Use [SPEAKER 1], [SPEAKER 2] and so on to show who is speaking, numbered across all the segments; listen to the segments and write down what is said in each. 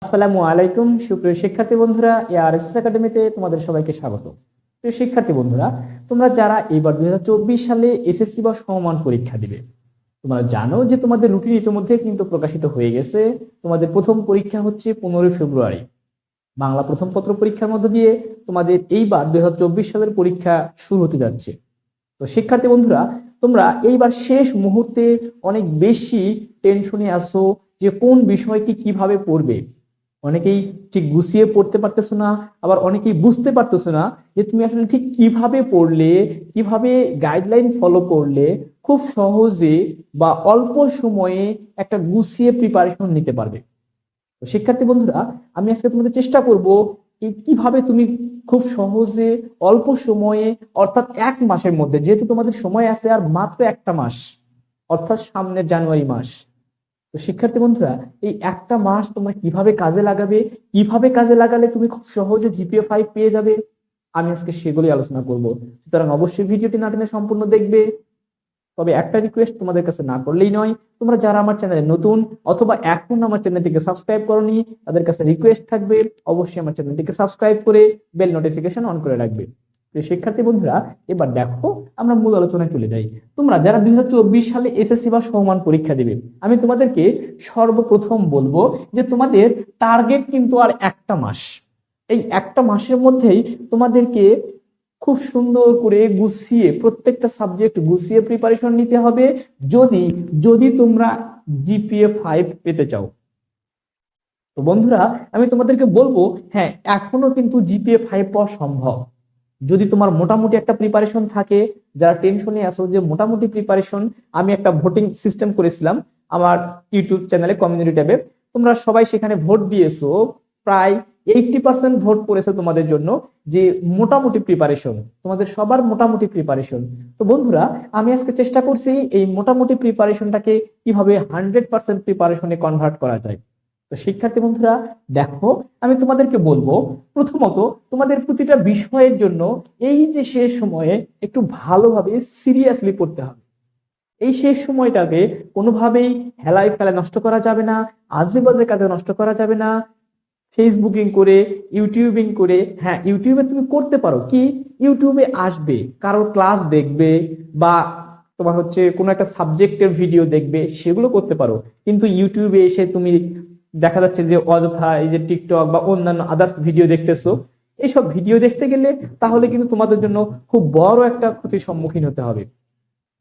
[SPEAKER 1] আসসালামু আলাইকুম সুপ্রিয় শিক্ষার্থী বন্ধুরা, এআরএস একাডেমিতে তোমাদের সবাইকে স্বাগত। প্রিয় শিক্ষার্থী বন্ধুরা, তোমরা যারা এবার 2024 সালে এসএসসি বা সমমান পরীক্ষা দিবে, তোমরা জানো যে তোমাদের রুটিন ইতিমধ্যে কিন্তু প্রকাশিত হয়ে গেছে। তোমাদের প্রথম পরীক্ষা হচ্ছে 15 ফেব্রুয়ারি। বাংলা প্রথম পত্র পরীক্ষার মধ্য দিয়ে তোমাদের এইবার 2024 সালের পরীক্ষা শুরু হতে যাচ্ছে। তো শিক্ষার্থী বন্ধুরা, তোমরা এইবার শেষ মুহূর্তে অনেক বেশি টেনশনে আসো যে কোন বিষয়টি কিভাবে পড়বে। অনেকেই ঠিক গুছিয়ে পড়তে পারতেছো না, আবার অনেকেই বুঝতে পারতেছো না যে তুমি আসলে ঠিক কিভাবে পড়লে, কিভাবে গাইডলাইন ফলো করলে খুব সহজে বা অল্প সময়ে একটা গুছিয়ে প্রিপারেশন নিতে পারবে। তো শিক্ষার্থী বন্ধুরা, আমি আজকে তোমাদের চেষ্টা করব এই কিভাবে তুমি খুব সহজে অল্প সময়ে, অর্থাৎ 1 মাসের মধ্যে, যেহেতু তোমাদের সময় আছে আর মাত্র একটা মাস, অর্থাৎ সামনের জানুয়ারি মাস। তো শিক্ষার্থী বন্ধুরা, এই একটা মাস তোমরা কিভাবে কাজে লাগাবে, কিভাবে কাজে লাগালে তুমি খুব সহজে জিপিএ 5 পেয়ে যাবে, আমি আজকে সেগুলি আলোচনা করব। সুতরাং অবশ্যই ভিডিওটি না টেনে সম্পূর্ণ দেখবে। তবে একটা রিকোয়েস্ট তোমাদের কাছে না করলেই নয়, তোমরা যারা আমার চ্যানেলে নতুন অথবা এখন আমার চ্যানেলটিকে সাবস্ক্রাইব করোনি, তাদের কাছে রিকোয়েস্ট থাকবে অবশ্যই আমার চ্যানেলটিকে সাবস্ক্রাইব করে বেল নোটিফিকেশন অন করে রাখবে। প্রিয় শিক্ষার্থী বন্ধুরা, এবার দেখো আমরা মূল আলোচনায় চলে যাই। তোমরা যারা 2024 সালে এসএসসি বা সমমান পরীক্ষা দিবে, আমি তোমাদেরকে সর্বপ্রথম বলবো যে তোমাদের টার্গেট কিন্তু আর একটা মাস। এই একটা মাসের মধ্যেই তোমাদেরকে খুব সুন্দর করে গুছিয়ে প্রত্যেকটা সাবজেক্ট গুছিয়ে প্রিপারেশন নিতে হবে, যদি যদি তোমরা জিপিএ 5 পেতে চাও। তো বন্ধুরা, আমি তোমাদেরকে বলবো, হ্যাঁ, এখনো কিন্তু জিপিএ 5 পাওয়া সম্ভব যদি তোমার মোটামুটি একটা প্রিপারেশন থাকে। যারা টেনশনে আছো যে মোটামুটি প্রিপারেশন, আমি একটা ভোটিং সিস্টেম করেছিলাম আমার ইউটিউব চ্যানেলে কমিউনিটি ট্যাবে। তোমরা সবাই সেখানে ভোট দিয়েছো, প্রায় 80% ভোট পড়েছে তোমাদের জন্য যে মোটামুটি প্রিপারেশন, তোমাদের সবার মোটামুটি প্রিপারেশন। তো বন্ধুরা, আমি আজকে চেষ্টা করছি এই মোটামুটি প্রিপারেশনটাকে কিভাবে 100% প্রিপারেশনে কনভার্ট করা যায়। তো শিক্ষার্থী বন্ধুরা, দেখো আমি তোমাদেরকে বলবো, প্রথমত তোমাদের প্রতিটা বিষয়ের জন্য এই যে শেষ সময়ে একটু ভালোভাবে সিরিয়াসলি পড়তে হবে। এই শেষ সময়টাকে কোনোভাবেই হেলায় ফেলায় নষ্ট করা যাবে না, আজে বাজে কাজে নষ্ট করা যাবে না, ফেসবুকিং করে, ইউটিউবিং করে। হ্যাঁ, ইউটিউবে তুমি করতে পারো কি, ইউটিউবে আসবে কারোর ক্লাস দেখবে বা তোমার হচ্ছে কোনো একটা সাবজেক্টের ভিডিও দেখবে, সেগুলো করতে পারো। কিন্তু ইউটিউবে এসে তুমি দেখা যাচ্ছে যে অযথা এই যে টিকটক বা অন্যান্য আদার্স ভিডিও দেখতেছো, এইসব ভিডিও দেখতে গেলে তাহলে কিন্তু তোমাদের জন্য খুব বড় একটা ক্ষতির সম্মুখীন হতে হবে।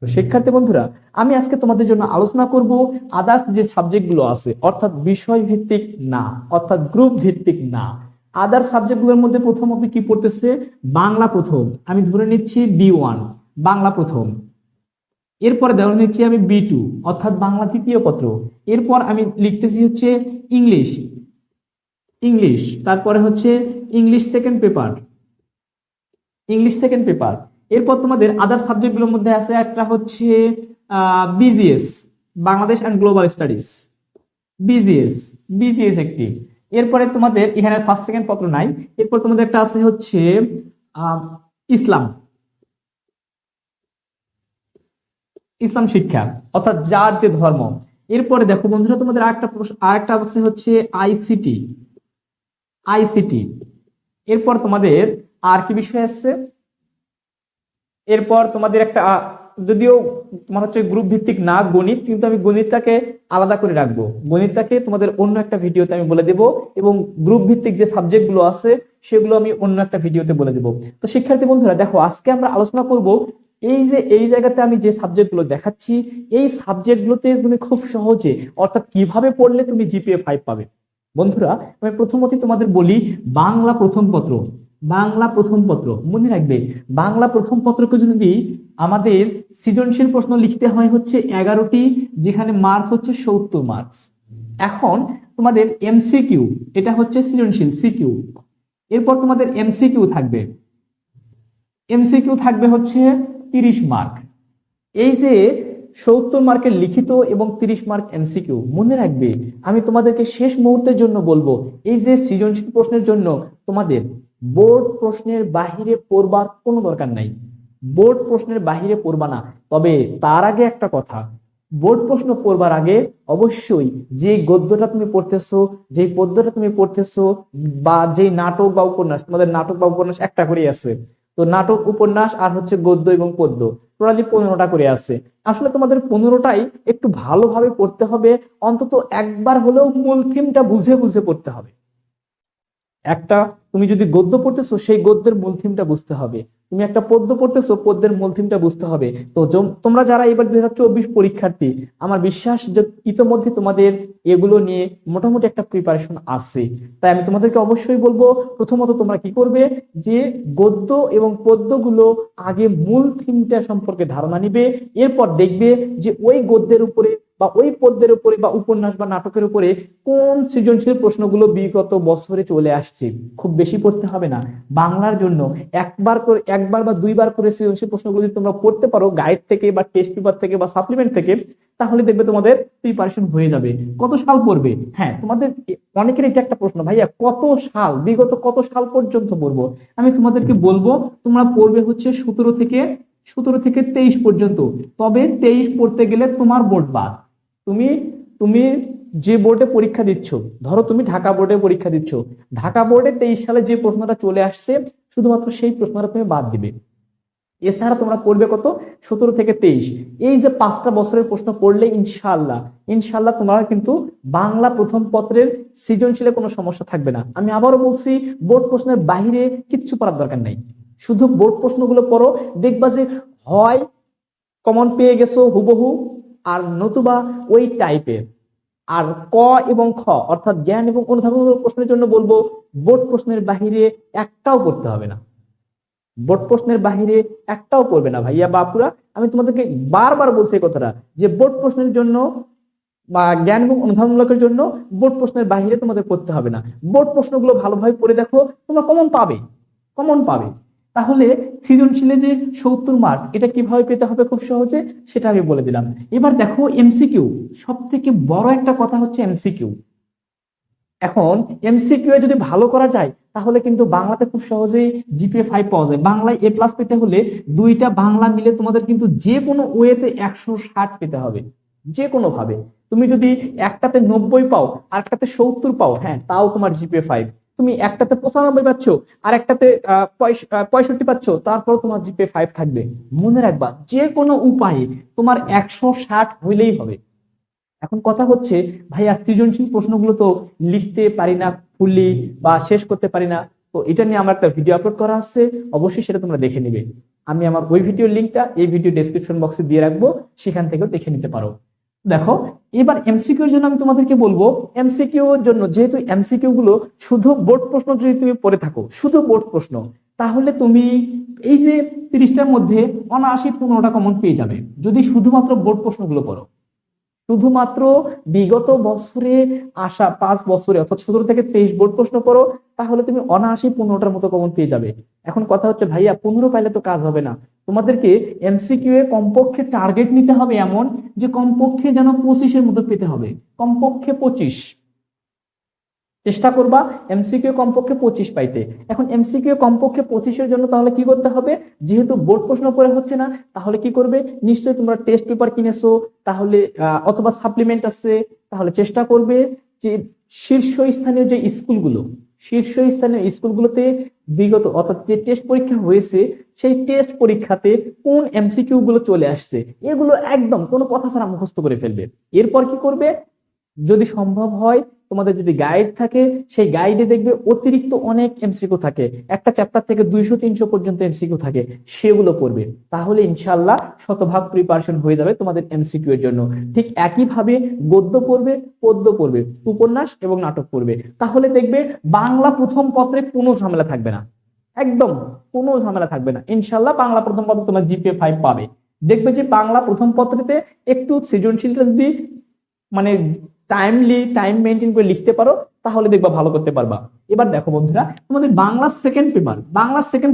[SPEAKER 1] তো শিক্ষার্থী বন্ধুরা, আমি আজকে তোমাদের জন্য আলোচনা করব আদার্স যে সাবজেক্টগুলো আছে, অর্থাৎ বিষয় ভিত্তিক না, অর্থাৎ গ্রুপ ভিত্তিক না, আদার্স সাবজেক্টগুলোর মধ্যে প্রথমত কি পড়তেছে, বাংলা প্রথম, আমি ধরে নিচ্ছি B1 বাংলা প্রথম। এরপরে ধরে নিচ্ছি আমি B2 অর্থাৎ বাংলা তৃতীয় পত্র। এরপর আমি লিখতেছি হচ্ছে ইংলিশ, ইংলিশ তারপরে হচ্ছে English second paper, English second paper. এরপর তোমাদের আদার সাবজেক্টগুলোর মধ্যে আছে একটা হচ্ছে BGS, Bangladesh and global studies, BGS, BGS একটি। এরপরে তোমাদের এখানে ফার্স্ট সেকেন্ড পত্র নাই। এরপর তোমাদের একটা আছে হচ্ছে ইসলাম, ইসলাম শিক্ষা, অর্থাৎ যার যে ধর্ম। এরপরে দেখো বন্ধুরা, তোমাদের আরেকটা আছে হচ্ছে আইসিটি, আইসিটি। এরপর তোমাদের আর কি বিষয় আছে, এরপর তোমাদের একটা যদিও তোমার হচ্ছে গ্রুপ ভিত্তিক না গণিত, কিন্তু আমি গণিতটাকে আলাদা করে রাখবো, গণিতটাকে তোমাদের অন্য একটা ভিডিওতে আমি বলে দেব, এবং গ্রুপ ভিত্তিক যে সাবজেক্ট গুলো আছে সেগুলো আমি অন্য একটা ভিডিওতে বলে দেব। তো শিক্ষার্থী বন্ধুরা, দেখো আজকে আমরা আলোচনা করব এই যে এই জায়গাতে আমি যে সাবজেক্ট গুলো দেখাচ্ছি, এই সাবজেক্ট গুলোতে তুমি খুব সহজে, অর্থাৎ কিভাবে পড়লে তুমি জিপিএ 5 পাবে। বন্ধুরা, আমি প্রথমত তোমাদের বলি বাংলা প্রথম পত্র, বাংলা প্রথম পত্র মনে রাখবে। বাংলা প্রথম পত্রকে যদি আমাদের সৃজনশীল প্রশ্ন লিখতে হয় হচ্ছে 11টি, যেখানে মার্ক হচ্ছে 70 মার্কস। এখন তোমাদের এমসিকিউ, এটা হচ্ছে সৃজনশীল সিকিউ। এরপর তোমাদের এমসিকিউ থাকবে, এমসিকিউ থাকবে হচ্ছে 30 মার্ক। এই যে 70 মার্কের লিখিত এবং 30 মার্ক এমসিকিউ, মনে রাখবে আমি তোমাদেরকে শেষ মুহূর্তের জন্য বলবো, এই যে সৃজনশীল প্রশ্নের জন্য তোমাদের বোর্ড প্রশ্নের বাহিরে পড়বার কোনো দরকার নাই, বোর্ড প্রশ্নের বাহিরে পড়বা না। তবে তার আগে একটা কথা, বোর্ড প্রশ্ন পড়বার আগে অবশ্যই যে গদ্যটা তুমি পড়তেছো, যে পদ্যটা তুমি পড়তেছো, বা যে নাটক বা উপন্যাস, তোমাদের নাটক বা উপন্যাস একটা করে আছে, তো নাটক উপন্যাস আর হচ্ছে গদ্য এবং পদ্য টোটালি 15টা করে আছে। আসলে তোমাদের 15টাই একটু ভালোভাবে পড়তে হবে, অন্তত একবার হলেও মূল থিমটা বুঝে বুঝে পড়তে হবে। একটা, তুমি যদি গদ্য পড়তেছো সেই গদ্যের মূল থিমটা বুঝতে হবে, তুমি একটা পদ্য পড়তেছো পদ্যের মূল থিমটা বুঝতে হবে। তো তোমরা যারা এবার 2024 পরীক্ষার্থী, আমার বিশ্বাস যে ইতোমধ্যে তোমাদের এগুলো নিয়ে মোটামুটি একটা প্রিপারেশন আছে। তাই আমি তোমাদেরকে অবশ্যই বলবো, প্রথমত তোমরা কি করবে, যে গদ্য এবং পদ্যগুলো আগে মূল থিমটা সম্পর্কে ধারণা নিবে। এরপর দেখবে যে ওই গদ্যের উপরে বা ওই পদ্যের উপরে বা উপন্যাস বা নাটকের উপরে কোন সৃজনশীল প্রশ্নগুলো বিগত বছরে চলে আসছে। খুব বেশি পড়তে হবে না, বাংলার জন্য একবার বা দুইবার করে সৃজনশীল প্রশ্নগুলো যদি তোমরা পড়তে পারো গাইড থেকে বা টেস্ট পেপার থেকে বা সাপ্লিমেন্ট থেকে, তাহলে দেখবে তোমাদের প্রিপারেশন হয়ে যাবে। কত সাল পড়বে, হ্যাঁ তোমাদের অনেকের এটা একটা প্রশ্ন, ভাইয়া কত সাল, বিগত কত সাল পর্যন্ত পড়বো। আমি তোমাদেরকে বলবো তোমরা পড়বে হচ্ছে 17 থেকে 23 পর্যন্ত। তবে 23 পড়তে গেলে তোমার বোর্ড বাদ। তুমি তুমি যে বোর্ডে পরীক্ষা দিচ্ছ, ধরো তুমি ঢাকা বোর্ডে পরীক্ষা দিচ্ছ, ঢাকা বোর্ডে 23 সালে যে প্রশ্নটা চলে আসছে শুধুমাত্র সেই প্রশ্নটা তুমি বাদ দিবে। এছাড়া তোমরা পড়বে কত, 17 থেকে 23, এই যে 5টা বছরের প্রশ্ন পড়লে ইনশাআল্লাহ ইনশাআল্লাহ তোমার কিন্তু বাংলা প্রথম পত্রের সৃজনশীলে কোনো সমস্যা থাকবে না। আমি আবারও বলছি, বোর্ড প্রশ্নের বাইরে কিচ্ছু পড়ার দরকার নাই, শুধু বোর্ড প্রশ্নগুলো পড়ো, দেখবা যে হয় কমন পেয়ে গেছো হুবহু, আর নতুবা ওই টাইপের। আর ক এবং খ অর্থাৎ জ্ঞান এবং অনুধাবনমূলক প্রশ্নের জন্য বলবো, বোর্ড প্রশ্নের বাহিরে একটাও পড়তে হবে না, বোর্ড প্রশ্নের বাহিরে একটাও পড়বে না ভাইয়া বাপুরা। আমি তোমাদেরকে বারবার বলছি এই কথাটা, যে বোর্ড প্রশ্নের জন্য বা জ্ঞান এবং অনুধাবনমূলকের জন্য বোর্ড প্রশ্নের বাহিরে তোমাদের পড়তে হবে না। বোর্ড প্রশ্নগুলো ভালোভাবে পড়ে দেখো, তোমরা কমন পাবে, কমন পাবে। তাহলে সৃজনশীলে যে 70 মার্ক, এটা কিভাবে পেতে হবে খুব সহজে, সেটা আমি বলে দিলাম। এবার দেখো এমসিকিউ, সব থেকে বড় একটা কথা হচ্ছে এমসিকিউ। এখন এমসিকিউ যদি ভালো করা যায় তাহলে কিন্তু বাংলাতে খুব সহজেই জিপিএ 5 পাওয়া যায়। বাংলায় A+ পেতে হলে দুইটা বাংলা মিলে তোমাদের কিন্তু যে কোনো ওয়েতে 160 পেতে হবে, যে কোনো ভাবে। তুমি যদি একটাতে 90 পাও আর একটাতে 70 পাও, হ্যাঁ তাও তোমার জিপিএ 5। তুমি একটাতে 95 পাচ্ছ আর একটাতে 65 পাচ্ছ, তারপর তোমার জিপিএ 5 থাকবে। মনে রাখবা, যে কোনো উপায়ে তোমার 160 হইলেই হবে। এখন কথা হচ্ছে, ভাইয়া সৃজনশীল প্রশ্নগুলো তো লিখতে পারি না ফুললি বা শেষ করতে পারি না, তো এটা নিয়ে আমার একটা ভিডিও আপলোড করা আছে, অবশ্যই সেটা তোমরা দেখে নিবে। আমি আমার ওই ভিডিওর লিঙ্কটা এই ভিডিও ডেসক্রিপশন বক্সে দিয়ে রাখবো, সেখান থেকেও দেখে নিতে পারো। দেখো, এবার এমসিকিউ এর জন্য আমি তোমাদেরকে বলবো, এমসিকিউ এর জন্য যেহেতু এমসিকিউ গুলো শুধু বোর্ড প্রশ্ন যদি তুমি পড়ে থাকো, শুধু বোর্ড প্রশ্ন, তাহলে তুমি এই যে 30টার মধ্যে অনায়াসে 15টা কমন পেয়ে যাবে যদি শুধুমাত্র বোর্ড প্রশ্নগুলো পড়ো। শুধুমাত্র বিগত বছরে আসা 5 বছরে অর্থাৎ 17 থেকে 23 বোর্ড প্রশ্ন করো, তাহলে তুমি অনায়াসে 15টার মতো কমন পেয়ে যাবে। এখন কথা হচ্ছে, ভাইয়া 15 পাইলে তো কাজ হবে না, তোমাদেরকে এমসিকিউ এ কমপক্ষে টার্গেট নিতে হবে এমন যে কমপক্ষে যেন 25-এর মতো পেতে হবে, কমপক্ষে 25 চেষ্টা করবা এমসিকিউ কমপক্ষে 25 পাইতে। এখন এমসিকিউ কমপক্ষে 25-এর জন্য তাহলে কি করতে হবে, যেহেতু বোর্ড প্রশ্ন পড়ে হচ্ছে না, তাহলে কি করবে, নিশ্চয়ই তোমরা টেস্ট পেপার কিনেছো, তাহলে অথবা সাপ্লিমেন্ট আছে, তাহলে চেষ্টা করবে যে শীর্ষস্থানীয় যে স্কুলগুলো, শীর্ষস্থানীয় স্কুলগুলোতে বিগত অর্থাৎ যে টেস্ট পরীক্ষা হয়েছে সেই টেস্ট পরীক্ষাতে কোন এমসিকিউ গুলো চলে আসছে এগুলো একদম কোনো কথা ছাড়া মুখস্থ করে ফেলবে। এরপর কি করবে, যদি সম্ভব হয় তোমাদের যদি গাইড থাকে, সেই গাইডে দেখবে অতিরিক্ত অনেক এমসিকিউ থাকে, একটা চ্যাপ্টার থেকে 200-300 পর্যন্ত এমসিকিউ থাকে, সেগুলো পড়বে। তাহলে ইনশাআল্লাহ শতভাগ প্রিপারেশন হয়ে যাবে তোমাদের এমসিকিউ এর জন্য। ঠিক একইভাবে গদ্য পড়বে, পদ্য পড়বে, উপন্যাস এবং নাটক পড়বে, তাহলে দেখবে বাংলা প্রথম পত্রে কোনো ঝামেলা থাকবে না, একদম কোনো ঝামেলা থাকবে না। ইনশাআল্লাহ বাংলা প্রথম পত্রে তোমার জিপিএ 5 পাবে। দেখবে যে বাংলা প্রথম পত্রেতে একটু সৃজনশীলতা যদি মানে টাইম মেনটেন করে লিখতে পারো, তাহলে দেখবা ভালো করতে পারবা। এবার দেখো বন্ধুরা, তোমাদের বাংলা সেকেন্ড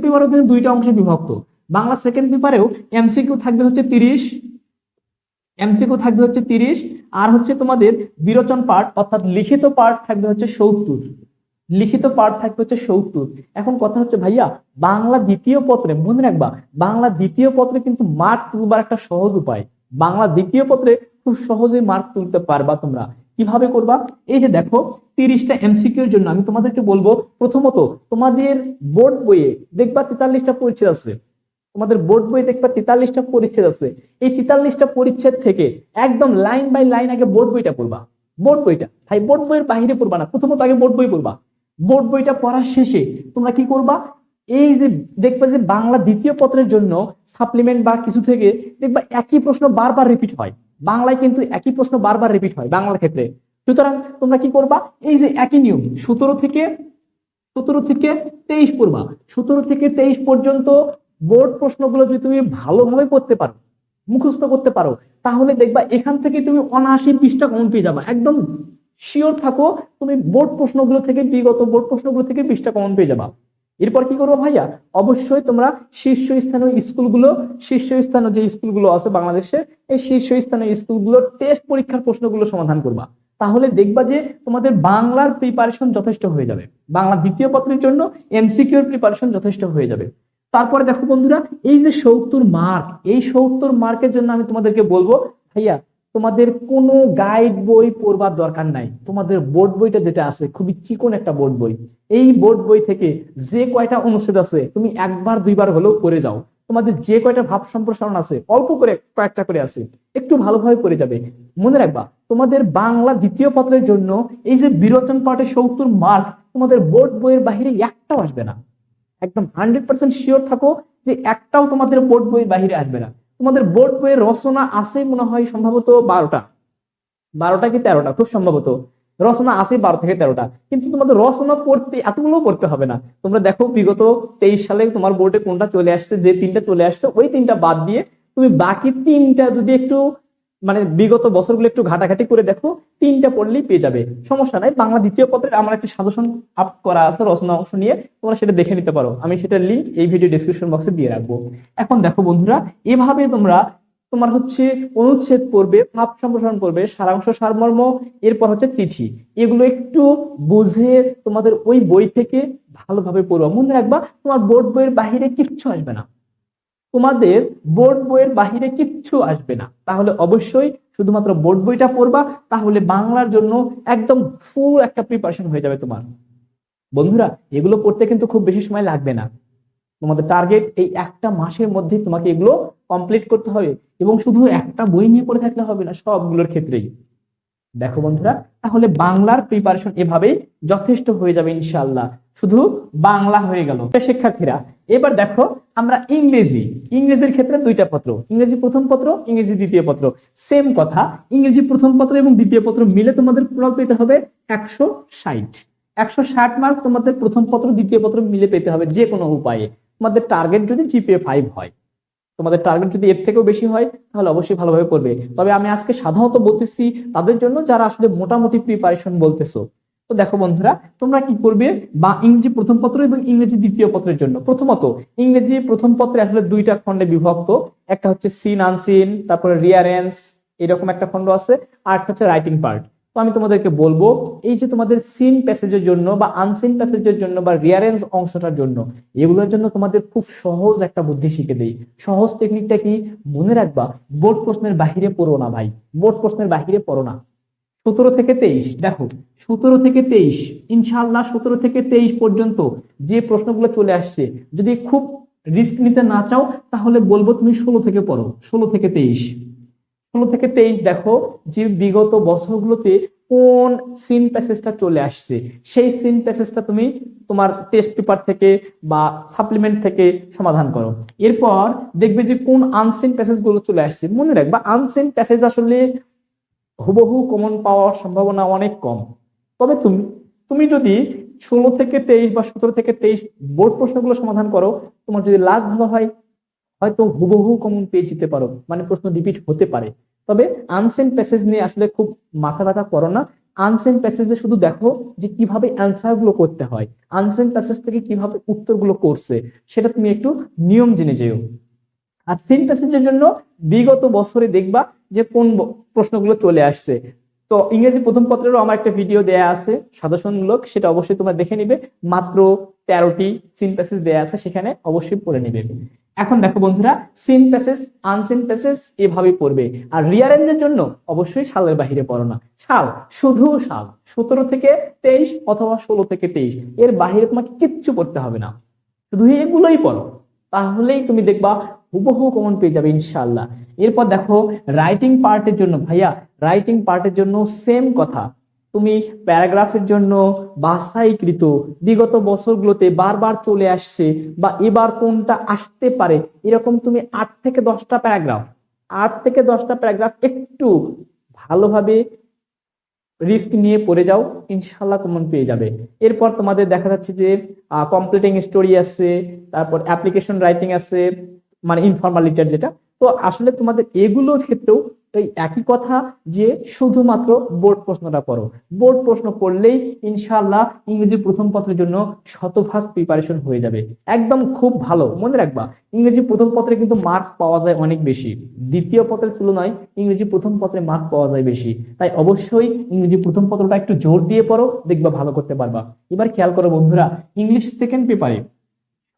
[SPEAKER 1] পেপারও কিন্তু দুইটা অংশে বিভক্ত। বাংলা সেকেন্ড পেপারেও এমসিকিউ থাকবে হচ্ছে 30, এমসিকিউ থাকবে হচ্ছে 30, আর হচ্ছে তোমাদের বিরোচন পার্ট অর্থাৎ লিখিত পার্ট থাকবে হচ্ছে 70, লিখিত পার্ট থাকবে হচ্ছে 70। এখন কথা হচ্ছে, ভাইয়া বাংলা দ্বিতীয় পত্রে মনে রাখবা, বাংলা দ্বিতীয় পত্রে কিন্তু মার্ক তুলবার একটা সহজ উপায়, বাংলা দ্বিতীয় পত্রে খুব সহজে মার্ক তুলতে পারবা তোমরা। কিভাবে করবা? এই যে দেখো 30টা এমসিকিউর জন্য আমি তোমাদেরকে বলবো, প্রথমত তোমাদের বোর্ড বইয়ে দেখবা 43টা পরিচ্ছেদ আছে। তোমাদের বোর্ড বই দেখবা 43টা পরিচ্ছেদ আছে। এই 43টা পরিচ্ছেদ থেকে একদম লাইন বাই লাইন আগে বোর্ড বইটা পড়বা। বোর্ড বইটা ভাই বোর্ড বইয়ের বাইরে পড়বা না, প্রথমত আগে বোর্ড বই পড়বা। বোর্ড বইটা পড়ার শেষে তোমরা কি করবা, এই যে দেখবা যে বাংলা দ্বিতীয় পত্রের জন্য সাপ্লিমেন্ট বা কিছু থেকে দেখবা একই প্রশ্ন বারবার রিপিট হয়। বাংলায় কিন্তু একই প্রশ্ন বারবার রিপিট হয় বাংলার ক্ষেত্রে। সুতরাং তোমরা কি করবা, এই যে একই নিয়ম 17 থেকে 23 পড়বা। 17 থেকে 23 পর্যন্ত বোর্ড প্রশ্নগুলো যদি তুমি ভালোভাবে পড়তে পারো, মুখস্থ করতে পারো, তাহলে দেখবা এখান থেকে তুমি অনায়াসে 20টা কমন পেয়ে যাবা। একদম শিওর থাকো তুমি বোর্ড প্রশ্নগুলো থেকে, বিগত বোর্ড প্রশ্নগুলো থেকে 20টা কমন পেয়ে যাবা। এরপর কি করবো ভাইয়া, অবশ্যই তোমরা শীর্ষস্থানীয় স্কুলগুলো, শীর্ষস্থানীয় যে স্কুলগুলো আছে বাংলাদেশে, এই শীর্ষস্থানীয় স্কুলগুলোর টেস্ট পরীক্ষার প্রশ্নগুলো সমাধান করবা। তাহলে দেখবা যে তোমাদের বাংলার প্রিপারেশন যথেষ্ট হয়ে যাবে, বাংলা দ্বিতীয় পত্রের জন্য এমসিকিউর প্রিপারেশন যথেষ্ট হয়ে যাবে। তারপরে দেখো বন্ধুরা, এই যে 70 মার্ক, এই 70 মার্কের জন্য আমি তোমাদেরকে বলবো ভাইয়া তোমাদের কোনো গাইড বই পড়বার দরকার নাই। তোমাদের বোর্ড বইটা যেটা আছে খুবই চিকন একটা বোর্ড বই, এই বোর্ড বই থেকে যে কয়টা অনুচ্ছেদ আছে তুমি একবার দুইবার হলেও পড়ে যাও। তোমাদের যে কয়টা ভাব সম্প্রসারণ আছে অল্প করে কয়েকটা করে আছে, একটু ভালোভাবে পড়ে যাবে। মনে রাখবা তোমাদের বাংলা দ্বিতীয় পত্রের জন্য এই যে বিরোচন পাঠে 70 মার্ক তোমাদের বোর্ড বইয়ের বাহিরে একটাও আসবে না। একদম 100% শিওর থাকো যে একটাও তোমাদের বোর্ড বইয়ের বাহিরে আসবে না। তোমাদের বোর্ড বইয়ের রচনা আছে মনে হয় সম্ভবত 12টা কি 13টা, খুব সম্ভবত রচনা আছে 12 থেকে 13টা। কিন্তু তোমাদের রচনা পড়তে এতগুলো পড়তে হবে না। তোমরা দেখো বিগত 23 সালে তোমার বোর্ডে কোনটা চলে আসছে, যে 3টা চলে আসছে ওই 3টা বাদ দিয়ে তুমি বাকি 3টা যদি একটু মানে বিগত বছরগুলো একটু ঘাটাঘাটি করে দেখো, 3টা পড়লেই পেয়ে যাবে, সমস্যা নাই। বাংলা দ্বিতীয় পত্রের আমার একটি সাজেশন আপ করা আছে রচনা অংশ নিয়ে, তোমরা সেটা দেখে নিতে পারো, আমি সেটার লিঙ্ক এই ভিডিও ডেসক্রিপশন বক্সে দিয়ে রাখবো। এখন দেখো বন্ধুরা, এভাবে তোমরা তোমার হচ্ছে অনুচ্ছেদ পড়বে, ভাব সম্প্রসারণ পড়বে, সারাংশ সারমর্ম, এরপর হচ্ছে চিঠি, এগুলো একটু বুঝে তোমাদের ওই বই থেকে ভালোভাবে পড়বা। মনে রাখবা তোমার বোর্ড বইয়ের বাহিরে কিচ্ছু আসবে না, তোমাদের বোর্ড বইয়ের বাহিরে কিচ্ছু আসবে না। তাহলে অবশ্যই শুধুমাত্র বোর্ড বইটা পড়বা, তাহলে বাংলার জন্য একদম ফুল একটা প্রিপারেশন হয়ে যাবে তোমার। বন্ধুরা এগুলো পড়তে কিন্তু খুব বেশি সময় লাগবে না, তোমাদের টার্গেট এই একটা মাসের মধ্যে তোমাকে এগুলো কমপ্লিট করতে হবে। এবং শুধু একটা বই নিয়ে পড়ে থাকলে হবে না, সবগুলোর ক্ষেত্রেই। দেখো বন্ধুরা, তাহলে বাংলার প্রিপারেশন এভাবেই যথেষ্ট হয়ে যাবে ইনশাআল্লাহ। শুধু বাংলা হয়ে গেল শিক্ষার্থীরা। এবার দেখো আমরা ইংরেজির ক্ষেত্রে 2টা পত্র, ইংরেজি প্রথম পত্র, ইংরেজি দ্বিতীয় পত্র। সেম কথা, ইংরেজি প্রথম পত্র এবং দ্বিতীয় পত্র মিলে তোমাদের টোটাল পেতে হবে 160 মার্ক। তোমাদের প্রথম পত্র দ্বিতীয় পত্র মিলে পেতে হবে যে কোনো উপায়ে। তোমাদের টার্গেট যদি জিপিএ 5 হয়, তোমাদের টার্গেট যদি এর থেকেও বেশি হয় তাহলে অবশ্যই ভালোভাবে পড়বে। তবে আমি আজকে সাধারণত বলতেছি তাদের জন্য যারা আসলে মোটামুটি প্রিপারেশন বলতেছো। তো দেখো বন্ধুরা, তোমরা কি করবে, বা ইংরেজি প্রথম পত্র এবং ইংরেজি দ্বিতীয় পত্রের জন্য প্রথমত ইংরেজি প্রথম পত্রে আসলে 2টা খণ্ডে বিভক্ত, একটা হচ্ছে সিন আনসিন, তারপরে রিয়ারেন্স, এরকম একটা খণ্ড আছে, আর একটা হচ্ছে রাইটিং পার্ট। তো আমি তোমাদেরকে বলবো এই যে তোমাদের সিন প্যাসেজের জন্য বা আনসিন প্যাসেজের জন্য বা রিয়ারেন্স অংশটার জন্য, এগুলোর জন্য তোমাদের খুব সহজ একটা বুদ্ধি শিখে দেই। সহজ টেকনিকটা কি, মনে রাখবা বোর্ড প্রশ্নের বাহিরে পড়ো না ভাই, বোর্ড প্রশ্নের বাহিরে পড়ো না। 17 থেকে 23, দেখো 17 থেকে 23 ইনশাআল্লাহ 17 থেকে 23 পর্যন্ত যে প্রশ্নগুলো চলে আসছে, যদি খুব রিস্ক নিতে না চাও তাহলে বলবো তুমি 16 থেকে পড়ো। 16 থেকে 23 দেখো যে বিগত বছরগুলোতে কোন সিন প্যাসেজটা চলে আসছে, সেই সিন প্যাসেজটা তুমি তোমার টেস্ট পেপার থেকে বা সাপ্লিমেন্ট থেকে সমাধান করো। এরপর দেখবে যে কোন আনসিন প্যাসেজ গুলো চলে আসছে। মনে রাখবা আনসিন প্যাসেজ আসলে হুবহু কমন পাওয়ার সম্ভাবনা অনেক কম। তবে তুমি যদি 16 থেকে 23 বা 17 থেকে 23 বোর্ড প্রশ্নগুলো সমাধান করো, তোমার যদি লাক ভালো হয় হয়তো হুবহু কমন পেয়ে যেতে পারো, মানে প্রশ্ন রিপিট হতে পারে। তবে আনসেন্ট প্যাসেজ নিয়ে আসলে খুব মাথা ব্যথা করো না। আনসেন্ট প্যাসেজে শুধু দেখো যে কিভাবে অ্যান্সার গুলো করতে হয়, আনসেন্ট প্যাসেজ থেকে কিভাবে উত্তরগুলো করছে সেটা তুমি একটু নিয়ম জেনে যেও। আর সেন্ট প্যাসেজের জন্য বিগত বছরে দেখবা যে কোন প্রশ্নগুলো চলে আসছে। তো ইংরেজি প্রথম পত্রেরও আমার একটা ভিডিও দেয়া আছে সাজেশনমূলক, সেটা অবশ্যই তোমরা দেখে নিবে। মাত্র 13টি সিন প্যাসেজ দেয়া আছে, সেখানে অবশ্যই পড়ে নিবে। এখন দেখো বন্ধুরা, সিন প্যাসেজ আনসিন প্যাসেজ এভাবে পড়বে। আর রিয়ারেঞ্জের জন্য অবশ্যই সালের বাহিরে পড়ো না, সাল শুধু সাল 17 থেকে 23 অথবা 16 থেকে 23, এর বাহিরে তোমাকে কিচ্ছু পড়তে হবে না, শুধু এগুলোই পড়ো, তাহলেই তুমি দেখবা হুবহু কমন পেয়ে যাবে ইনশাআল্লাহ। এরপর দেখো রাইটিং পার্টের জন্য, ভাইয়া রাইটিং পার্টের জন্য সেম কথা, তুমি প্যারাগ্রাফের জন্য বাছাইকৃত বিগত বছরগুলোতে বারবার চলে আসছে বা এবার কোনটা আসতে পারে এরকম তুমি 8 থেকে 10টা প্যারাগ্রাফ একটু ভালোভাবে রিস্ক নিয়ে পড়ে যাও, ইনশাল্লাহ কমন পেয়ে যাবে। এরপর তোমাদের দেখা যাচ্ছে যে কমপ্লিটিং স্টোরি আছে, তারপর অ্যাপ্লিকেশন রাইটিং আছে, মানে ইনফর্মাল লিটার যেটা। তো আসলে তোমাদের এগুলোর ক্ষেত্রেও এই একই কথা যে শুধুমাত্র বোর্ড প্রশ্নটা পড়ো, বোর্ড প্রশ্ন পড়লেই ইনশাআল্লাহ ইংরেজি প্রথম পত্রের জন্য শতভাগ প্রিপারেশন হয়ে যাবে, একদম খুব ভালো। মনে রাখবা ইংরেজি প্রথম পত্রে কিন্তু মার্কস পাওয়া যায় অনেক বেশি, দ্বিতীয় পত্রের তুলনায় ইংরেজি প্রথম পত্রে মার্কস পাওয়া যায় বেশি, তাই অবশ্যই ইংরেজি প্রথম পত্রটা একটু জোর দিয়ে পড়ো, দেখবা ভালো করতে পারবা। এবার খেয়াল করো বন্ধুরা, ইংলিশ সেকেন্ড পেপারে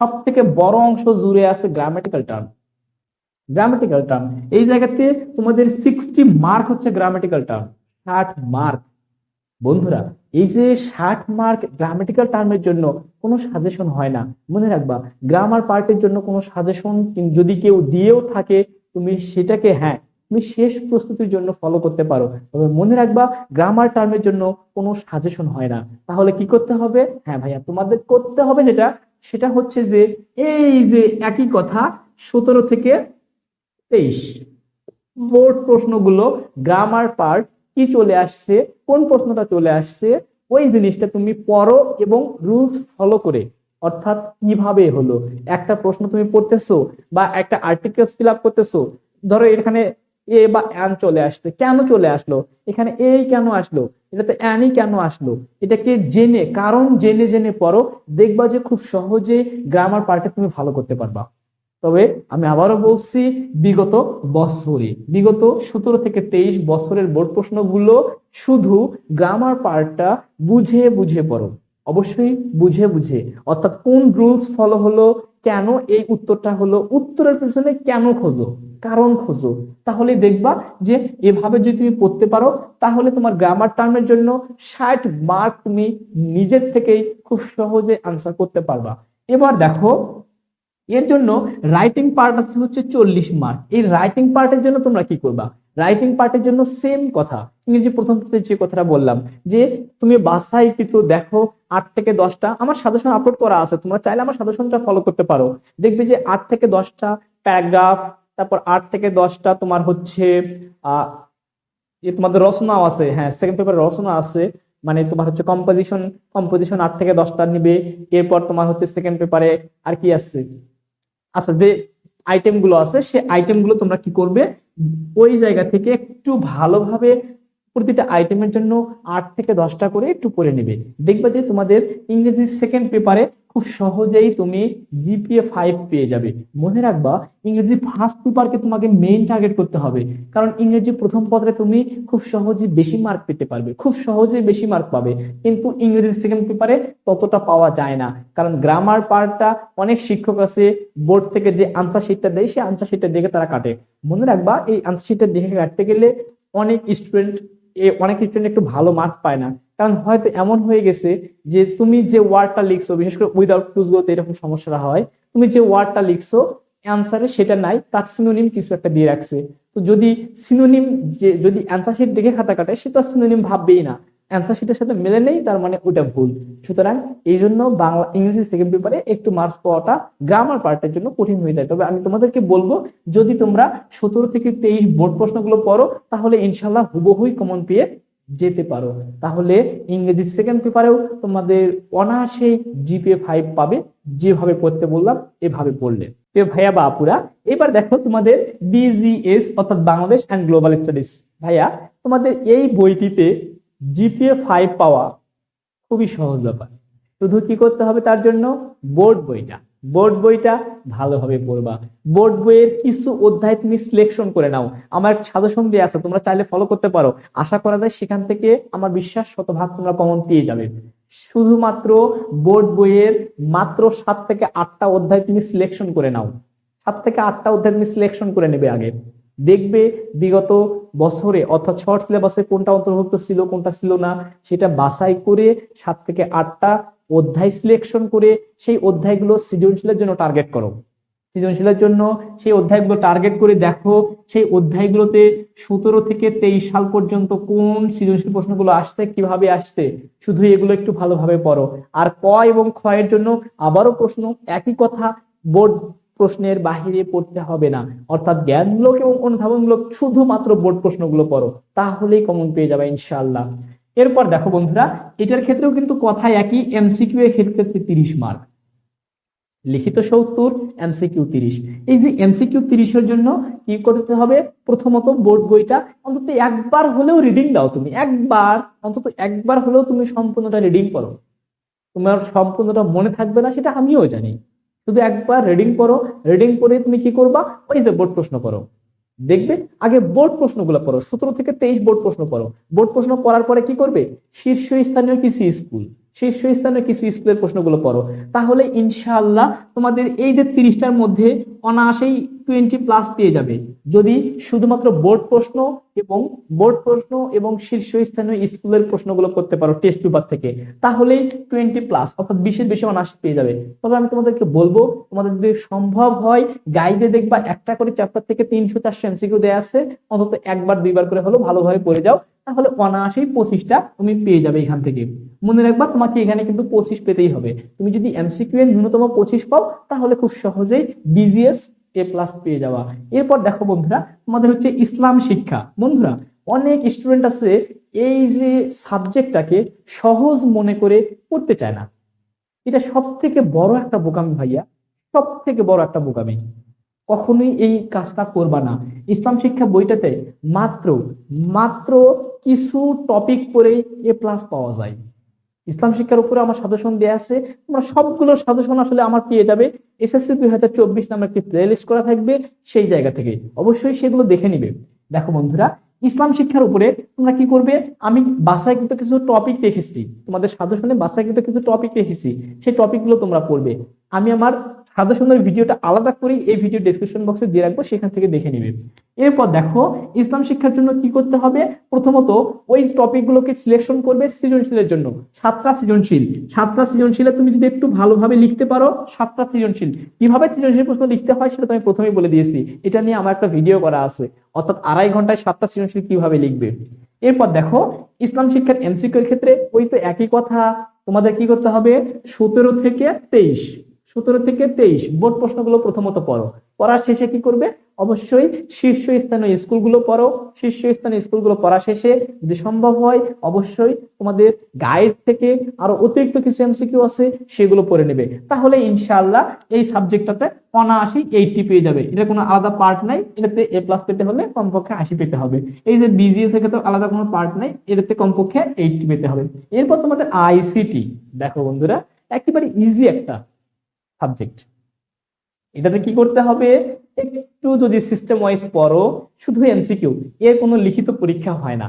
[SPEAKER 1] সব থেকে বড় অংশ জুড়ে আছে গ্রামাটিক্যাল টার্ম। গ্রামাটিক্যাল টার্ম এই জায়গাতে তোমাদের 60 মার্ক হচ্ছে গ্রামাটিক্যাল টার্ম, 60 মার্ক। বন্ধুরা এই যে 60 মার্ক গ্রামাটিক্যাল টার্মের জন্য কোনো সাজেশন হয় না, মনে রাখবা গ্রামার পার্টের জন্য কোনো সাজেশন যদি কেউ দিয়েও থাকে তুমি সেটাকে, হ্যাঁ তুমি শেষ প্রস্তুতির জন্য ফলো করতে পারো, তবে মনে রাখবা গ্রামার টার্মের জন্য কোনো সাজেশন হয় না। তাহলে কি করতে হবে? হ্যাঁ ভাইয়া তোমাদের করতে হবে যেটা, সেটা হচ্ছে যে এই যে একই কথা 17 থেকে 23 বোর্ড প্রশ্নগুলো গ্রামার পার্ট কি চলে আসছে, কোন প্রশ্নটা চলে আসছে, ওই জিনিসটা তুমি পড়ো এবং রুলস ফলো করে, অর্থাৎ কিভাবে হলো একটা প্রশ্ন তুমি পড়তেছো বা একটা আর্টিকেলস ফিল আপ করতেছো, ধরো এখানে এ বা অ্যান চলে আসছে, কেন চলে আসলো, এখানে এই কেন আসলো, এটাতে অ্যানই কেন আসলো, এটাকে জেনে কারণ জেনে জেনে পড়ো, দেখবা যে খুব সহজে গ্রামার পার্টে তুমি ভালো করতে পারবা। তবে আমি আবারও বলছি, বিগত 17 থেকে 23 বছরের বোর্ড প্রশ্নগুলো শুধু গ্রামার পার্টটা বুঝে বুঝে পড়ো, অবশ্যই বুঝে বুঝে, অর্থাৎ কোন রুলস ফলো হলো, কেন এই উত্তরটা হলো, উত্তরের পেছনে কেন খোঁজো, কারণ খোঁজো, তাহলে দেখবা যে এভাবে যদি তুমি পড়তে পারো তাহলে তোমার গ্রামার টার্মের জন্য 60 মার্ক তুমি নিজের থেকেই খুব সহজে আনসার করতে পারবা। এবার দেখো এর জন্য রাইটিং পার্ট আছে হচ্ছে 40 মার্ক। এই রাইটিং পার্টের জন্য তোমরা কি করবা? রাইটিং পার্টের জন্য সেম কথা, ইংরেজি প্রথম থেকে যে কথাটা বললাম, যে তুমি বাছাইকৃত দেখো 8 থেকে 10টা, আমার সাজেশন আপলোড করা আছে, তোমরা চাইলে আমার সাজেশনটা ফলো করতে পারো, দেখবে যে 8 থেকে 10টা প্যারাগ্রাফ, তারপর 8 থেকে 10টা তোমার হচ্ছে আহ তোমাদের রচনাও আছে, হ্যাঁ সেকেন্ড পেপারে রচনা আছে, মানে তোমার হচ্ছে কম্পোজিশন, কম্পোজিশন 8 থেকে 10টা নিবে। এরপর তোমার হচ্ছে সেকেন্ড পেপারে আর কি আছে, আচ্ছা যে আইটেম গুলো আছে সে আইটেম গুলো তোমরা কি করবে, ওই জায়গা থেকে একটু ভালোভাবে প্রতিটা আইটেমের জন্য 8 থেকে 10টা করে একটু পড়ে নেবে, দেখবে যে তোমাদের ইংরেজি সেকেন্ড পেপারে খুব সহজেই তুমি GPA 5 পেয়ে যাবে। মনে রাখবা ইংরেজি ফার্স্ট পেপারকে তোমাকে মেইন টার্গেট করতে হবে, কারণ ইংরেজি প্রথম পত্রে তুমি খুব সহজে বেশি মার্ক পেতে পারবে, খুব সহজে বেশি মার্ক পাবে, কিন্তু ইংরেজি সেকেন্ড পেপারে ততটা পাওয়া যায় না, কারণ গ্রামার পার্টটা অনেক শিক্ষক আছে বোর্ড থেকে যে আনসার শিটটা দেয় সেই আনসার শিটটা দেখে তারা কাটে। মনে রাখবা এই আনসার শিটটা দেখে কাটতে গেলে অনেক স্টুডেন্ট একটু ভালো মার্কস পায় না, কারণ হয়তো এমন হয়ে গেছে যে তুমি যে ওয়ার্ডটা লিখছো, বিশেষ করে উইদাউট ক্লুজ গুলোতে এরকম সমস্যাটা হয়, তুমি যে ওয়ার্ডটা লিখছো অ্যান্সারে সেটা নাই, তার সিনোনিম কিছু একটা দিয়ে রাখছে, তো যদি সিনোনিম, যে যদি অ্যান্সার শিট দেখে খাতা কাটে সে তো সিনোনিম ভাববেই না, অ্যান্সার শিটের সাথে মেলে নেই, তার মানে ওটা ভুল। সুতরাং এই জন্য বাংলা ইংরেজি সেকেন্ড পেপারে একটু মার্কস পাওয়াটা গ্রামার পার্টের জন্য কঠিন হয়ে যায়। তবে আমি তোমাদেরকে বলবো যদি তোমরা 17 থেকে 23 বোর্ড প্রশ্নগুলো পড়ো তাহলে ইনশাল্লাহ হুবহুই কমন পেয়ে যেতে পারো, তাহলে ইংরেজি সেকেন্ড পেপারেও তোমাদের অনায়াসেই GPA 5 পাবে, যেভাবে পড়তে বললাম এভাবে পড়লে। প্রিয় ভাইয়া বা আপুরা, এবার দেখো তোমাদের BGS অর্থাৎ বাংলাদেশ অ্যান্ড গ্লোবাল স্টাডিজ, ভাইয়া তোমাদের এই বইটিতে GPA 5 পাওয়া খুবই সহজ ব্যাপার, শুধু কি করতে হবে তার জন্য, বোর্ড বইটা ভালোভাবে পড়বা, বোর্ড বইয়ের কিছু অধ্যায় তুমি সিলেকশন করে নাও, আমার সাজেশন দিয়ে আছে তোমরা চাইলে ফলো করতে পারো, আশা করা যায় সেখান থেকে আমার বিশ্বাস শতভাগ তোমরা কমন পেয়ে যাবে। শুধুমাত্র বোর্ড বইয়ের মাত্র 7 থেকে 8টা অধ্যায় তুমি সিলেকশন করে নাও, থেকে 8টা অধ্যায় তুমি সিলেকশন করে নেবে আগে। দেখবে বিগত বছরে অর্থাৎ শর্ট সিলেবাসে কোনটা অন্তর্ভুক্ত ছিল কোনটা ছিল না, সেটা বাছাই করে 7 থেকে 8টা অধ্যায় সিলেকশন করে সেই অধ্যায়গুলো সৃজনশীলের জন্য টার্গেট করো। সৃজনশীলের জন্য সেই অধ্যায়গুলো টার্গেট করে দেখো সেই অধ্যায়গুলোতে 17 থেকে 23 সাল পর্যন্ত কোন সৃজনশীল প্রশ্নগুলো আসছে, কিভাবে আসছে, শুধু এগুলো একটু ভালোভাবে পড়ো। আর ক এবং খ এর জন্য আবারও প্রশ্ন, একই কথা, বোর্ড প্রশ্নের বাহিরে পড়তে হবে না, অর্থাৎ জ্ঞানমূলক এবং অনুধাবনমূলক শুধুমাত্র বোর্ড প্রশ্নগুলো পড়ো, তাহলেই কমন পেয়ে যাবে ইনশাআল্লাহ। এরপর দেখো বন্ধুরা, এটার ক্ষেত্রেও কিন্তু কথা একই, এমসিকিউ এর ক্ষেত্রে 30 মার্ক, লিখিত 70, এমসিকিউ 30। এই যে এমসিকিউ 30-এর জন্য কি করতে হবে, প্রথমত বোর্ড বইটা অন্তত একবার হলেও রিডিং দাও, তুমি একবার অন্তত একবার হলেও তুমি সম্পূর্ণটা রিডিং করো। তোমার সম্পূর্ণটা মনে থাকবে না সেটা আমিও জানি, শুধু একবার রিডিং করো। রিডিং করে তুমি কি করবা, ওই যে বোর্ড প্রশ্ন করো। দেখবে আগে বোর্ড প্রশ্নগুলো পড়ো, 17 থেকে 23 বোর্ড প্রশ্ন পড়ো। বোর্ড প্রশ্ন পড়ার পরে কি করবে, শীর্ষস্থানীয় কিছু স্কুল, শীর্ষস্থানীয় কিছু স্কুলের প্রশ্নগুলো পড়ো। তাহলে ইনশাআল্লাহ তোমাদের এই যে 30টার মধ্যে অনায়াসেই 20+ পেয়ে যাবে, যদি শুধুমাত্র বোর্ড প্রশ্ন এবং শীর্ষস্থানীয় স্কুলের প্রশ্নগুলো করতে পারো টেস্ট পেপার থেকে, তাহলেই 20+ অর্থাৎ 20-এর বেশি অনায়াসে পেয়ে যাবে। তবে আমি তোমাদেরকে বলবো, তোমাদের যদি সম্ভব হয় গাইডে দেখবা একটা করে চ্যাপ্টার থেকে 300-400 এমসিকিউ দেয়া আছে, অন্তত একবার দুইবার করে হলো ভালোভাবে পড়ে যাও, তাহলে অনায়াসেই 25টা তুমি পেয়ে যাবে এখান থেকে। মনে রাখবা তোমাকে এখানে কিন্তু 25 পেতেই হবে। তুমি যদি এমসিকিউ এর ন্যূনতম 25 পাও তাহলে খুব সহজেই বিজিএস A+ পেয়ে যাওয়া। এরপর দেখো বন্ধুরা, তোমাদের হচ্ছে ইসলাম শিক্ষা। বন্ধুরা, অনেক স্টুডেন্ট আছে এই যে সাবজেক্টটাকে সহজ মনে করে পড়তে চায় না। এটা সব থেকে বড় একটা বোকামি ভাইয়া, সব থেকে বড় একটা বোকামি। কখনোই এই কাজটা করবা না। ইসলাম শিক্ষা বইটাতে মাত্র মাত্র কিছু টপিক পড়েই A+ পাওয়া যায়। ইসলাম শিক্ষার উপরে আমার সাজেশন দেয়া আছে, তোমরা সবগুলো সাজেশন আসলে আমার পেয়ে যাবে। এসএসসি 2024 নামে একটি প্লেলিস্ট করা থাকবে, সেই জায়গা থেকে অবশ্যই সেগুলো দেখে নিবে। দেখো বন্ধুরা, ইসলাম শিক্ষার উপরে তোমরা কি করবে, আমি বাছাইকৃত কিছু টপিক রেখেছি, তোমাদের সাজেশনে বাছাইকৃত কিছু টপিক রেখেছি, সেই টপিকগুলো তোমরা পড়বে। আমি আমার সাজেশনের ভিডিওটা আলাদা করে এই ভিডিও ডেসক্রিপশন বক্সে দিয়ে রাখবো, সেখান থেকে দেখে নিবে। এরপর দেখো, ইসলাম শিক্ষার জন্য কি করতে হবে, প্রথমত ওই টপিকগুলোকে সিলেকশন করবে সৃজনশীলের জন্য। 7টা সৃজনশীল, 7টা সৃজনশীলে তুমি যদি একটু ভালোভাবে লিখতে পারো, 7টা সৃজনশীল কিভাবে সৃজনশীল প্রশ্ন লিখতে হয় সেটা আমি প্রথমেই বলে দিয়েছি, এটা নিয়ে আমার একটা ভিডিও করা আছে, অর্থাৎ 2.5 ঘন্টায় 7টা সৃজনশীল কিভাবে লিখবে। এরপর দেখো, ইসলাম শিক্ষার এমসিকিউ এর ক্ষেত্রে ওই তো একই কথা, তোমাদের কি করতে হবে, 17 থেকে 23, 17 থেকে 23 বোর্ড প্রশ্নগুলো প্রথমত পড়ো। পড়ার শেষে কি করবে, অবশ্যই শীর্ষস্থানীয় স্কুলগুলো পড়ো। শীর্ষস্থানীয় স্কুলগুলো পড়া শেষে যদি সম্ভব হয় অবশ্যই তোমাদের গাইড থেকে আরো অতিরিক্ত কিছু এমসিকিউ আছে সেগুলো পড়ে নেবে, তাহলে ইনশাআল্লাহ এই সাবজেক্টটাতে অনায়াসই 80 পেয়ে যাবে। এটা কোনো আলাদা পার্ট নাই, এটাতে A+ পেতে হলে কমপক্ষে 80 পেতে হবে। এই যে বিজিএস এর ক্ষেত্রে আলাদা কোনো পার্ট নাই, এটাতে কমপক্ষে 80 পেতে হবে। এরপর তোমাদের আইসিটি, দেখো বন্ধুরা একেবারে ইজি একটা সাবজেক্ট, এটাতে কি করতে হবে, একটু যদি সিস্টেম ওয়াইজ পড়ো, শুধু এমসিকিউ, এর কোনো লিখিত পরীক্ষা হয় না।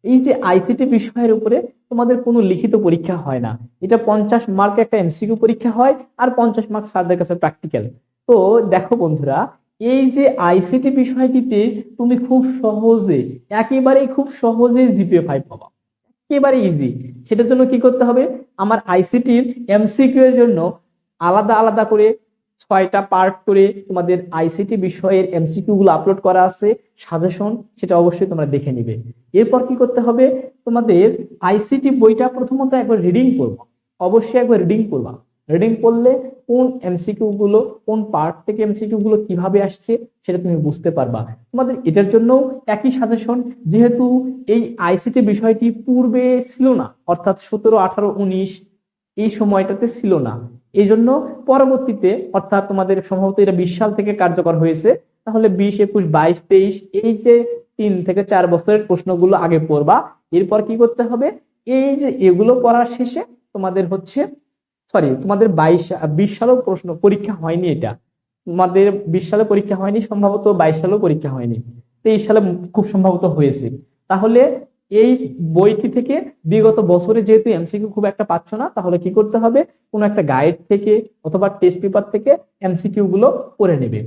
[SPEAKER 1] এই যে আইসিটি বিষয়ের উপরে তোমাদের কোনো লিখিত পরীক্ষা হয় না, এটা 50 মার্কের একটা এমসিকিউ পরীক্ষা হয় আর 50 মার্ক স্যারদের কাছে প্র্যাকটিক্যাল। তো দেখো বন্ধুরা, এই যে আইসিটি বিষয়টিতে তুমি খুব সহজে, একেবারেই খুব সহজে জিপিএ 5 পাবা, একেবারে ইজি। সেটার জন্য কি করতে হবে, আমার আইসিটির এমসিকিউ এর জন্য আলাদা আলাদা করে 6টা পার্ট করে তোমাদের আইসিটি বিষয়ের এমসিকিউ গুলো আপলোড করা আছে, সাজেশন, সেটা অবশ্যই তোমরা দেখে নিবে। এরপর কি করতে হবে, তোমাদের আইসিটি বইটা প্রথমত একবার রিডিং করবো, অবশ্যই একবার রিডিং করবা। রিডিং করলে কোন এমসিকিউ গুলো, কোন পার্ট থেকে এমসিকিউ গুলো কিভাবে আসছে সেটা তুমি বুঝতে পারবা। তোমাদের এটার জন্য একই সাজেশন, যেহেতু এই আইসিটি বিষয়টি পূর্বে ছিল না, অর্থাৎ 17, 18, 19 এই সময়টাতে ছিল না, এই জন্য পরবর্তীতে অর্থাৎ তোমাদের সম্ভবত এটা 20 সাল থেকে কার্যকর হয়েছে, তাহলে 20, 21, 22, 23 এই যে 3 থেকে 4 বছরের প্রশ্নগুলো আগে পড়বা। এরপর কি করতে হবে, এই যে এগুলো পড়ার শেষে তোমাদের হচ্ছে, সরি তোমাদের 20 সালেও প্রশ্ন পরীক্ষা হয়নি, এটা তোমাদের 20 সালে পরীক্ষা হয়নি, সম্ভবত 22 সালেও পরীক্ষা হয়নি, 23 সালে খুব সম্ভবত হয়েছে। তাহলে এই বইটি থেকে বিগত বছরে যেহেতু এমসিকিউ খুব একটা পাচ্ছ না, তাহলে কি করতে হবে, কোনো একটা গাইড থেকে অথবা টেস্ট পেপার থেকে এমসিকিউ গুলো পড়ে নেবে।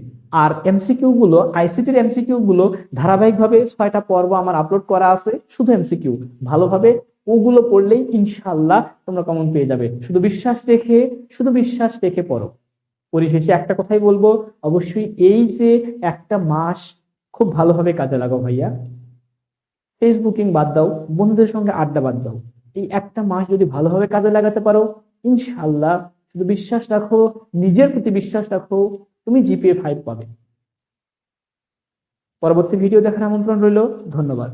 [SPEAKER 1] আর এমসিকিউ গুলো, আইসিটির এমসিকিউ গুলো ধারাবাহিকভাবে 6টা পর্ব আমার আপলোড করা আছে, শুধু এমসিকিউ ভালোভাবে ওগুলো পড়লেই ইনশাআল্লাহ তোমরা কমন পেয়ে যাবে। শুধু বিশ্বাস রেখে পড়ো। পরিশেষে একটা কথাই বলবো, অবশ্যই এই যে একটা মাস খুব ভালোভাবে কাজে লাগাও ভাইয়া। ফেসবুকিং বাদ দাও, বন্ধুদের সঙ্গে আড্ডা বাদ দাও। এই একটা মাস যদি ভালোভাবে কাজে লাগাতে পারো, ইনশাআল্লাহ, শুধু বিশ্বাস রাখো, নিজের প্রতি বিশ্বাস রাখো, তুমি জিপিএ 5 পাবে। পরবর্তী ভিডিও দেখার আমন্ত্রণ রইল। ধন্যবাদ।